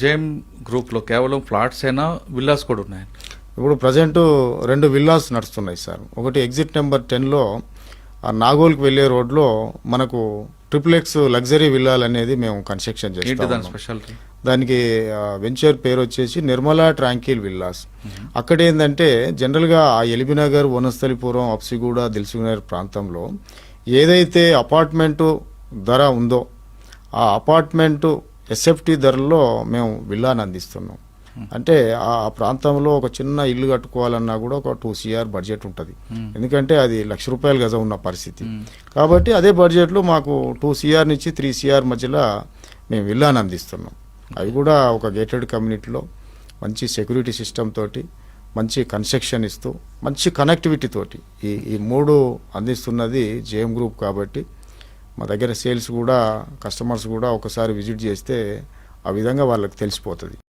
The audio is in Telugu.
జేఎం గ్రూప్లో కేవలం ఫ్లాట్స్ అయినా విల్లాస్ కూడా ఉన్నాయి? ఇప్పుడు ప్రజెంట్ 2 విల్లాస్ నడుస్తున్నాయి సార్. ఒకటి ఎగ్జిట్ నెంబర్ 10లో నాగోల్కి వెళ్ళే రోడ్లో మనకు ట్రిప్లెక్స్ లగ్జరీ విల్లాలు అనేది మేము కన్స్ట్రక్షన్ చేస్తాం. స్పెషాలిటీ దానికి వెంచర్ పేరు వచ్చేసి నిర్మలా ట్రాంకిల్ విల్లాస్. అక్కడ ఏంటంటే జనరల్గా ఆ ఎల్బీనగర్, వనస్థలిపురం, అప్సిగూడ, దిల్సుఖ్నగర్ ప్రాంతంలో ఏదైతే అపార్ట్మెంటు ధర ఉందో ఆ అపార్ట్మెంటు ఎస్ఎఫ్టీ ధరల్లో మేము విల్లాని అందిస్తున్నాం. అంటే ఆ ప్రాంతంలో ఒక చిన్న ఇల్లు కట్టుకోవాలన్నా కూడా ఒక 2 CR బడ్జెట్ ఉంటుంది. ఎందుకంటే అది ₹1,00,000 గజం ఉన్న పరిస్థితి. కాబట్టి అదే బడ్జెట్లో మాకు 2 CR నుంచి 3 CR మధ్యలో మేము విల్లాని అందిస్తున్నాం. అవి కూడా ఒక గేటెడ్ కమ్యూనిటీలో మంచి సెక్యూరిటీ సిస్టమ్ తోటి, మంచి కన్స్ట్రక్షన్ ఇస్తూ, మంచి కనెక్టివిటీ తోటి ఈ 3 అందిస్తున్నది జేఎం గ్రూప్. కాబట్టి మా దగ్గర సేల్స్ కూడా, కస్టమర్స్ కూడా ఒకసారి విజిట్ చేస్తే ఆ విధంగా వాళ్ళకి తెలిసిపోతుంది.